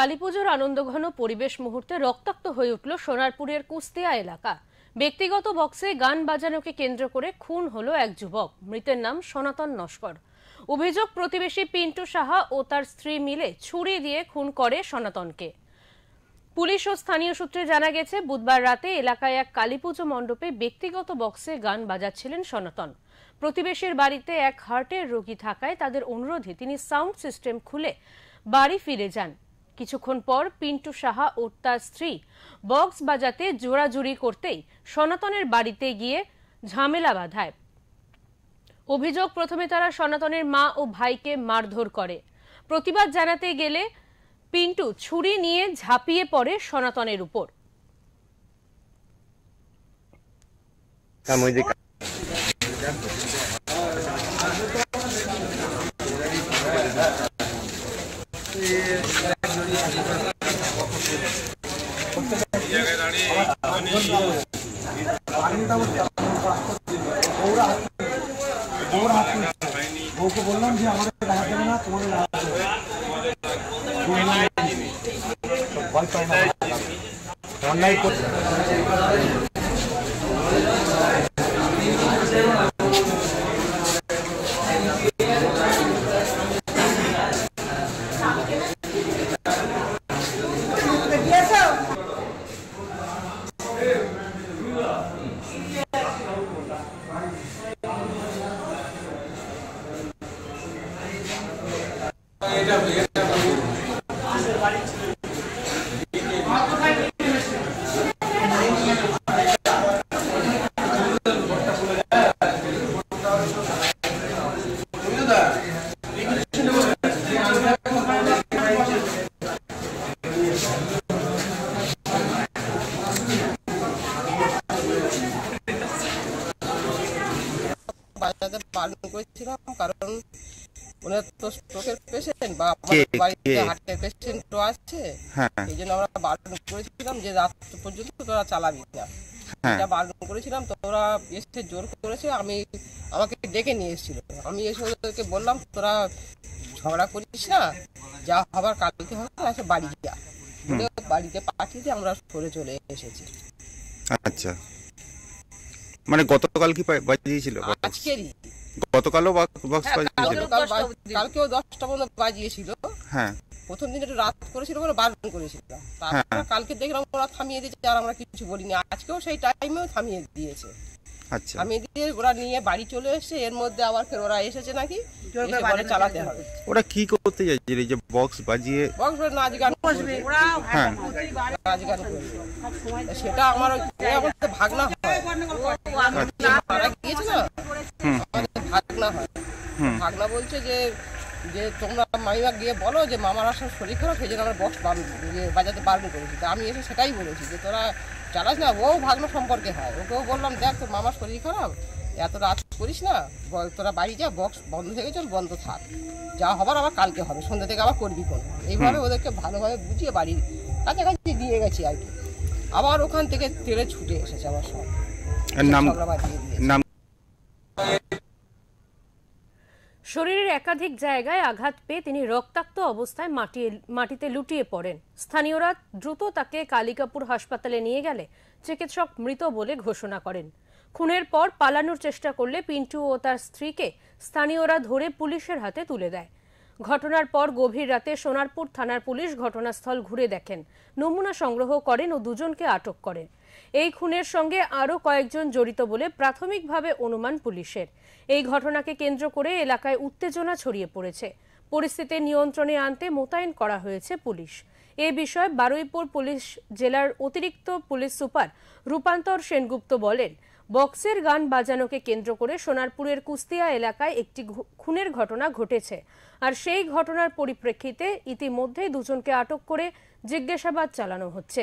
কালীপুজোর আনন্দঘন পরিবেশ মুহূর্তে রক্তাক্ত হয়ে উঠল সোনারপুরের কুস্তিয়া এলাকা। ব্যক্তিগত বক্সে গান বাজানোকে কেন্দ্র করে খুন হলো এক যুবক। মৃতের নাম সনাতন নস্কর। অভিযোগ, প্রতিবেশী পিন্টু সাহা ও তার স্ত্রী মিলে ছুরি দিয়ে খুন করে সনাতনকে। পুলিশ ও স্থানীয় সূত্রে জানা গেছে, বুধবার রাতে এলাকায় এক কালীপুজো মণ্ডপে ব্যক্তিগত বক্সে গান বাজাচ্ছিলেন সনাতন। প্রতিবেশীর বাড়িতে এক হার্টের রোগী থাকায় তাদের অনুরোধে তিনি সাউন্ড সিস্টেম খুলে বাড়ি ফিরে যান। কিছুক্ষণ পর পিন্টু সাহা ও তার স্ত্রী বক্স বাজাতে জোরাজুরি করতেই সনাতনের বাড়িতে গিয়ে ঝামেলা বাধায়। অভিযোগ, প্রথমে তারা সনাতনের মা ও ভাইকে মারধর করে। প্রতিবাদ জানাতে গেলে পিন্টু ছুরি নিয়ে ঝাঁপিয়ে পড়ে সনাতনের উপর। বললাম যে আমাদের দেখা যাবে না, তোমাদের ভয় পায় না, অন্যায় করছে। কারণ ওনার তো স্ট্রোকের পেশেন্ট বা আমাদের বাড়িতে হার্টের পেশেন্টও আছে, এই জন্য আমরা বারণ করেছিলাম যে রাত পর্যন্ত তোরা চালাবি না, এটা বারণ করেছিলাম। তো ওরা এসে জোর করেছে, আমাকে ডেকে নিয়ে এসেছিল। আমি এসে ওদেরকে বললাম, তোরা ঝগড়া করিস না, যা হবার কালকে হবে, এসে বাড়ি যা বলে বাড়িতে পাঠিয়ে দিয়ে আমরা সরে চলে এসেছি। আচ্ছা, মানে গতকাল কি বাজিয়েছিল? আজকেরই, গতকালও বক্স বাজিয়েছিল, কালকেও 10টা পর্যন্ত বাজিয়েছিল। হ্যাঁ, প্রথম দিন একটু রাত করেছিল বলে বারণ করেছিল, তারপর কালকে দেখলাম ওরা থামিয়ে দিয়েছে, আর আমরা কিছু বলিনি। আজকেও সেই টাইমেও থামিয়ে দিয়েছে। আচ্ছা, থামিয়ে দিয়ে ওরা নিয়ে বাড়ি চলে এসেছে। এর মধ্যে আবার ফের ওরা এসেছে নাকি চালাতে হবে। ওরা কি করতে চাইছিল? এই যে বক্স বাজিয়ে বক্স নাচ গান করবে, নাচ গান করবে, সেটা আমার ভাগনা হয়, মারা গিয়েছে না, ভাগনা হয়। ভাগনা বলছে যে তোমরা মামিমা গিয়ে বলো যে মামার আসার শরীর খারাপ, সেই জন্য আমরা বক্স বাজাতে বারণ করেছি। আমি এসে সেটাই বলেছি যে তোরা চালাস না। ও ভাগনা সম্পর্কে হয়, ওকেও বললাম, দেখ তোর মামার শরীর খারাপ, এত রাত করিস না, তোরা বাড়ি যা, বক্স বন্ধ থেকে চল, বন্ধ থাক, যা হবার আবার কালকে হবে, সন্ধ্যা থেকে আবার করবি কোন। এইভাবে ওদেরকে ভালোভাবে বুঝিয়ে বাড়ির কাছাকাছি দিয়ে গেছি আর কি। আবার ওখান থেকে তেলে ছুটে এসেছে আমার সব। শরীরের একাধিক জায়গায় আঘাত পেয়ে তিনি রক্তাক্ত অবস্থায় মাটিতে লুটিয়ে পড়েন। স্থানীয়রা দ্রুত তাকে কালিকাপুর হাসপাতালে নিয়ে গেলে চিকিৎসক মৃত বলে ঘোষণা করেন। খুনের পর পালানোর চেষ্টা করলে পিন্টু ও তার স্ত্রীকে স্থানীয়রা ধরে পুলিশের হাতে তুলে দেয়। ঘটনার পর গভীর রাতে সোনারপুর থানার পুলিশ ঘটনাস্থল ঘুরে দেখেন, নমুনা সংগ্রহ করেন ও দুজনকে আটক করেন। এই খুনের সঙ্গে আরও কয়েকজন জড়িত বলে প্রাথমিকভাবে অনুমান পুলিশের। এই ঘটনাকে কেন্দ্র করে এলাকায় উত্তেজনা ছড়িয়ে পড়েছে। পরিস্থিতি নিয়ন্ত্রণে আনতে মোতায়েন করা হয়েছে পুলিশ। এ বিষয়ে বারুইপুর পুলিশ জেলার অতিরিক্ত পুলিশ সুপার রূপান্তর সেনগুপ্ত বলেন, বক্সের গান বাজানোকে কেন্দ্র করে সোনারপুরের কুস্তিয়া এলাকায় একটি খুনের ঘটনা ঘটেছে, আর সেই ঘটনার পরিপ্রেক্ষিতে ইতিমধ্যেই দুজনকে আটক করে জিজ্ঞাসাবাদ চালানো হচ্ছে।